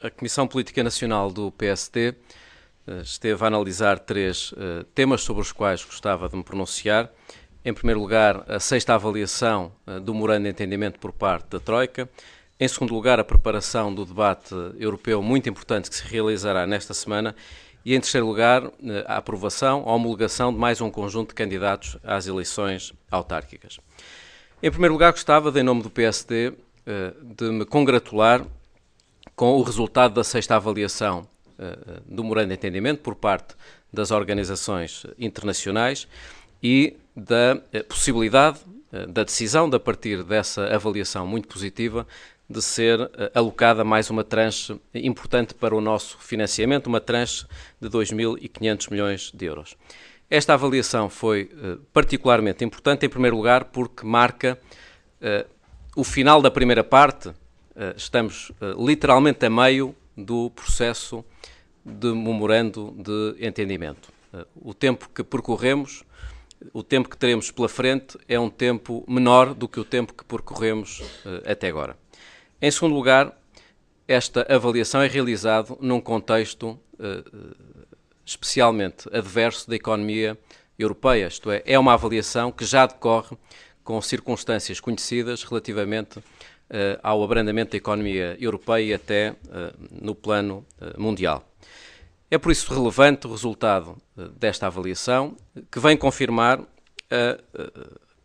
A Comissão Política Nacional do PSD esteve a analisar três temas sobre os quais gostava de me pronunciar. Em primeiro lugar, a sexta avaliação do memorando de entendimento por parte da Troika. Em segundo lugar, a preparação do debate europeu muito importante que se realizará nesta semana. E em terceiro lugar, a aprovação, a homologação de mais um conjunto de candidatos às eleições autárquicas. Em primeiro lugar, gostava, em nome do PSD, de me congratular com o resultado da sexta avaliação do memorando de entendimento por parte das organizações internacionais e da possibilidade da decisão, de a partir dessa avaliação muito positiva, de ser alocada mais uma tranche importante para o nosso financiamento, uma tranche de 2.500 milhões de euros. Esta avaliação foi particularmente importante, em primeiro lugar, porque marca o final da primeira parte. Estamos literalmente a meio do processo de memorando de entendimento. O tempo que percorremos, o tempo que teremos pela frente, é um tempo menor do que o tempo que percorremos até agora. Em segundo lugar, esta avaliação é realizada num contexto especialmente adverso da economia europeia, isto é uma avaliação que já decorre com circunstâncias conhecidas relativamente ao abrandamento da economia europeia e até no plano mundial. É por isso relevante o resultado desta avaliação, que vem confirmar a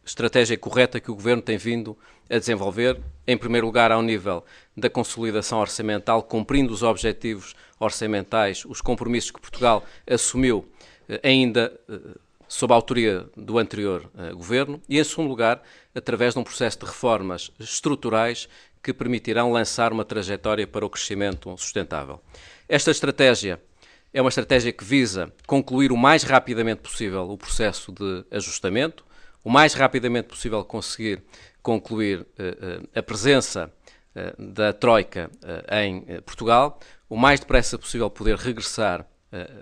estratégia correta que o Governo tem vindo a desenvolver, em primeiro lugar ao nível da consolidação orçamental, cumprindo os objetivos orçamentais, os compromissos que Portugal assumiu ainda sob a autoria do anterior Governo, e em segundo lugar, através de um processo de reformas estruturais que permitirão lançar uma trajetória para o crescimento sustentável. Esta estratégia é uma estratégia que visa concluir o mais rapidamente possível o processo de ajustamento, o mais rapidamente possível conseguir concluir a presença da Troika em Portugal, o mais depressa possível poder regressar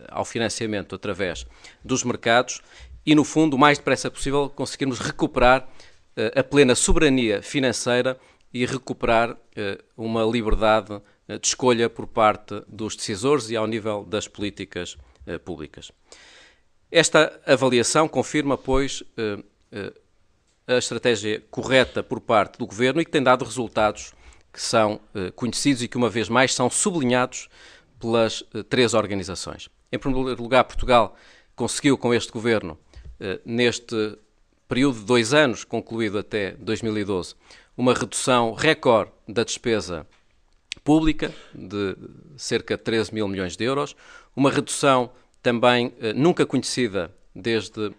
ao financiamento através dos mercados e, no fundo, o mais depressa possível conseguirmos recuperar a plena soberania financeira e recuperar uma liberdade de escolha por parte dos decisores e ao nível das políticas públicas. Esta avaliação confirma, pois, a estratégia correta por parte do Governo e que tem dado resultados que são conhecidos e que, uma vez mais, são sublinhados pelas três organizações. Em primeiro lugar, Portugal conseguiu, com este Governo, neste período de 2 anos, concluído até 2012, uma redução recorde da despesa pública de cerca de 13 mil milhões de euros, uma redução também nunca conhecida desde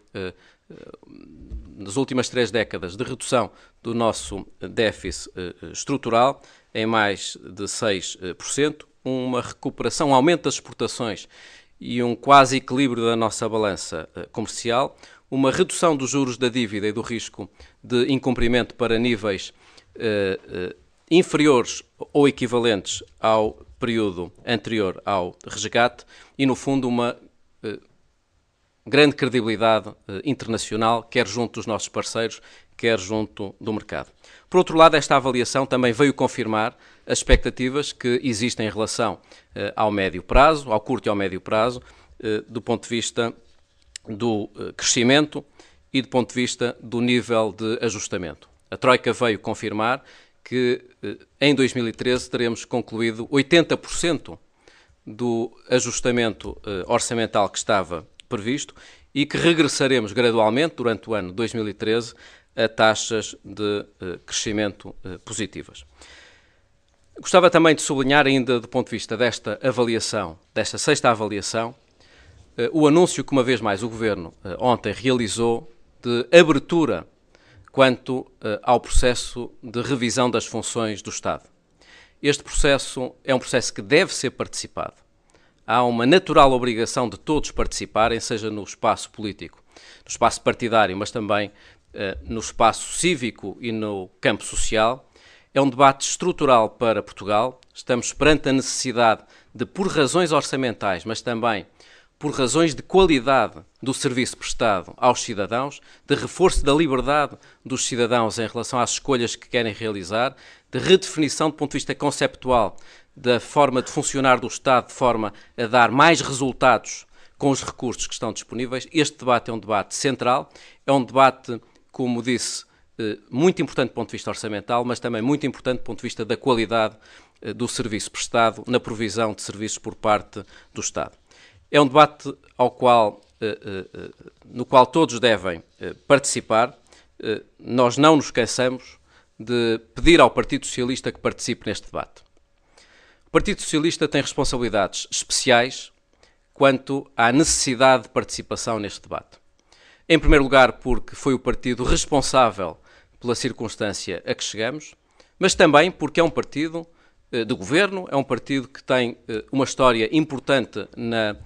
nas últimas 3 décadas, de redução do nosso déficit estrutural em mais de 6%, uma recuperação, um aumento das exportações e um quase equilíbrio da nossa balança comercial, uma redução dos juros da dívida e do risco de incumprimento para níveis inferiores ou equivalentes ao período anterior ao resgate e, no fundo, uma grande credibilidade internacional, quer junto dos nossos parceiros, quer junto do mercado. Por outro lado, esta avaliação também veio confirmar as expectativas que existem em relação ao médio prazo, ao curto e ao médio prazo, do ponto de vista do crescimento e do ponto de vista do nível de ajustamento. A Troika veio confirmar que em 2013 teremos concluído 80% do ajustamento orçamental que estava previsto e que regressaremos gradualmente durante o ano 2013 a taxas de crescimento positivas. Gostava também de sublinhar, ainda do ponto de vista desta avaliação, desta sexta avaliação, o anúncio que, uma vez mais, o Governo ontem realizou de abertura quanto ao processo de revisão das funções do Estado. Este processo é um processo que deve ser participado. Há uma natural obrigação de todos participarem, seja no espaço político, no espaço partidário, mas também no espaço cívico e no campo social. É um debate estrutural para Portugal. Estamos perante a necessidade de, por razões orçamentais, mas também por razões de qualidade do serviço prestado aos cidadãos, de reforço da liberdade dos cidadãos em relação às escolhas que querem realizar, de redefinição do ponto de vista conceptual da forma de funcionar do Estado, de forma a dar mais resultados com os recursos que estão disponíveis. Este debate é um debate central, é um debate, como disse, muito importante do ponto de vista orçamental, mas também muito importante do ponto de vista da qualidade do serviço prestado na provisão de serviços por parte do Estado. É um debate no qual todos devem participar. Nós não nos cansamos de pedir ao Partido Socialista que participe neste debate. O Partido Socialista tem responsabilidades especiais quanto à necessidade de participação neste debate. Em primeiro lugar, porque foi o partido responsável pela circunstância a que chegamos, mas também porque é um partido de governo, é um partido que tem uma história importante na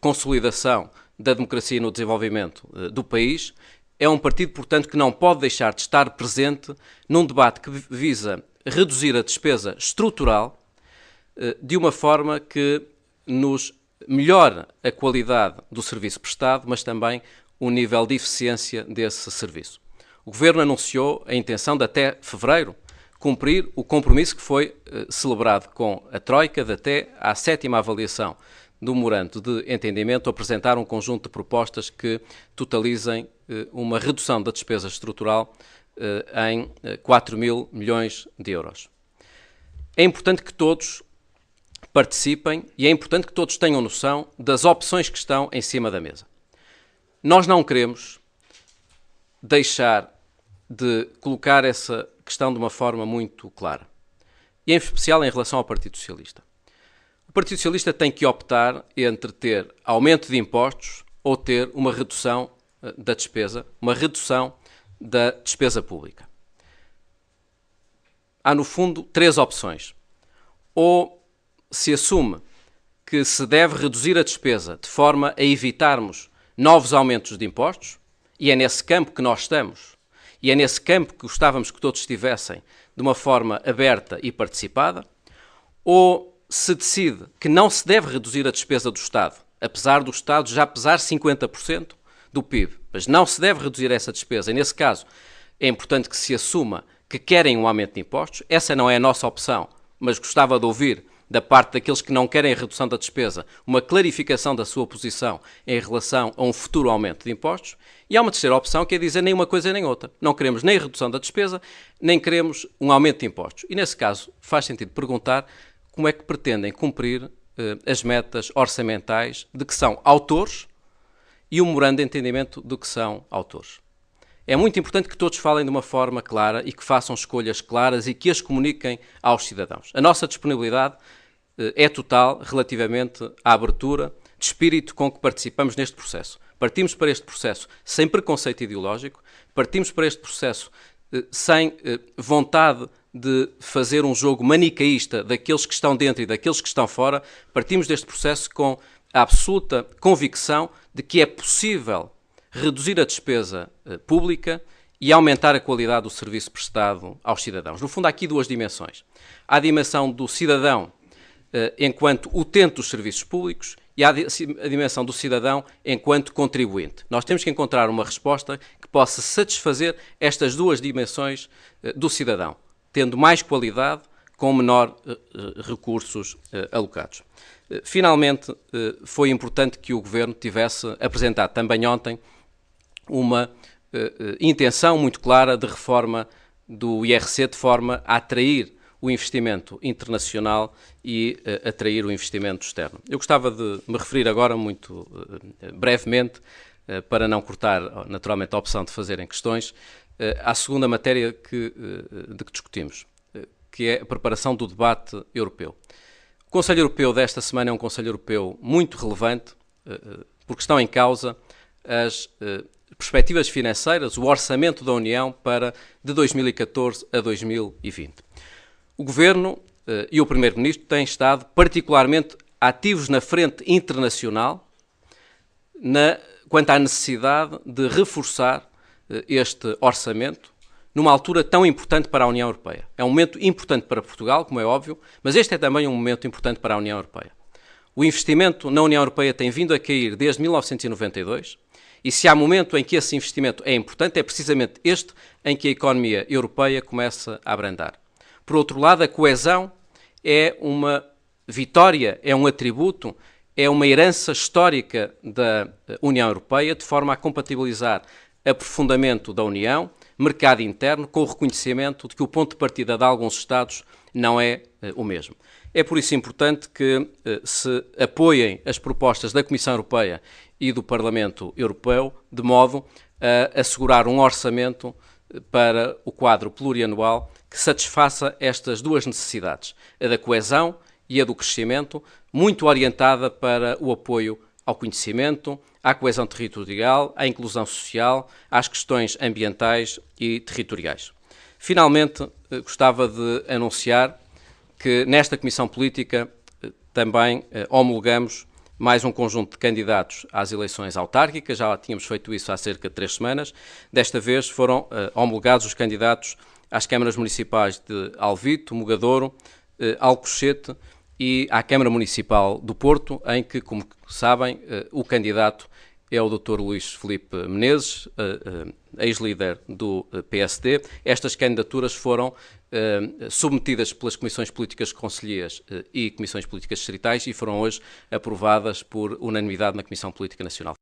consolidação da democracia e no desenvolvimento do país. É um partido, portanto, que não pode deixar de estar presente num debate que visa reduzir a despesa estrutural de uma forma que nos melhore a qualidade do serviço prestado, mas também o nível de eficiência desse serviço. O Governo anunciou a intenção de, até fevereiro, cumprir o compromisso que foi celebrado com a Troika de, até à 7ª avaliação do memorando de entendimento, apresentar um conjunto de propostas que totalizem uma redução da despesa estrutural em 4 mil milhões de euros. É importante que todos participem e é importante que todos tenham noção das opções que estão em cima da mesa. Nós não queremos deixar de colocar essa questão de uma forma muito clara, e em especial em relação ao Partido Socialista. O Partido Socialista tem que optar entre ter aumento de impostos ou ter uma redução da despesa, uma redução da despesa pública. Há, no fundo, 3 opções. Ou se assume que se deve reduzir a despesa de forma a evitarmos novos aumentos de impostos, e é nesse campo que nós estamos, e é nesse campo que gostávamos que todos estivessem de uma forma aberta e participada, ou se decide que não se deve reduzir a despesa do Estado, apesar do Estado já pesar 50% do PIB, mas não se deve reduzir essa despesa, e nesse caso é importante que se assuma que querem um aumento de impostos. Essa não é a nossa opção, mas gostava de ouvir da parte daqueles que não querem a redução da despesa, uma clarificação da sua posição em relação a um futuro aumento de impostos. E há uma terceira opção, que é dizer nem uma coisa nem outra. Não queremos nem a redução da despesa, nem queremos um aumento de impostos. E nesse caso faz sentido perguntar como é que pretendem cumprir as metas orçamentais de que são autores e o memorando de entendimento de que são autores. É muito importante que todos falem de uma forma clara e que façam escolhas claras e que as comuniquem aos cidadãos. A nossa disponibilidade é total relativamente à abertura de espírito com que participamos neste processo. Partimos para este processo sem preconceito ideológico, partimos para este processo sem vontade de fazer um jogo manicaísta daqueles que estão dentro e daqueles que estão fora. Partimos deste processo com a absoluta convicção de que é possível reduzir a despesa pública e aumentar a qualidade do serviço prestado aos cidadãos. No fundo, há aqui 2 dimensões. Há a dimensão do cidadão enquanto utente dos serviços públicos e há a dimensão do cidadão enquanto contribuinte. Nós temos que encontrar uma resposta que possa satisfazer estas 2 dimensões do cidadão, tendo mais qualidade com menor recursos alocados. Finalmente, foi importante que o Governo tivesse apresentado também ontem uma intenção muito clara de reforma do IRC de forma a atrair o investimento internacional e atrair o investimento externo. Eu gostava de me referir agora, muito brevemente, para não cortar naturalmente a opção de fazerem questões, à segunda matéria de que discutimos, que é a preparação do debate europeu. O Conselho Europeu desta semana é um Conselho Europeu muito relevante, porque estão em causa as perspectivas financeiras, o orçamento da União de 2014 a 2020. O Governo e o Primeiro-Ministro têm estado particularmente ativos na frente internacional quanto à necessidade de reforçar este orçamento numa altura tão importante para a União Europeia. É um momento importante para Portugal, como é óbvio, mas este é também um momento importante para a União Europeia. O investimento na União Europeia tem vindo a cair desde 1992 e se há momento em que esse investimento é importante, é precisamente este em que a economia europeia começa a abrandar. Por outro lado, a coesão é uma vitória é um atributo, é uma herança histórica da União Europeia, de forma a compatibilizar aprofundamento da União, mercado interno, com o reconhecimento de que o ponto de partida de alguns Estados não é o mesmo. É por isso importante que se apoiem as propostas da Comissão Europeia e do Parlamento Europeu, de modo a assegurar um orçamento para o quadro plurianual que satisfaça estas duas necessidades, a da coesão e a do crescimento, muito orientada para o apoio ao conhecimento, à coesão territorial, à inclusão social, às questões ambientais e territoriais. Finalmente, gostava de anunciar que nesta Comissão Política também homologamos mais um conjunto de candidatos às eleições autárquicas, já tínhamos feito isso há cerca de 3 semanas. Desta vez foram homologados os candidatos às câmaras municipais de Alvito, Mogadouro, Alcochete e à Câmara Municipal do Porto, em que, como sabem, o candidato é o Dr. Luís Filipe Menezes, ex-líder do PSD. Estas candidaturas foram submetidas pelas Comissões Políticas Concelhias e Comissões Políticas Distritais e foram hoje aprovadas por unanimidade na Comissão Política Nacional.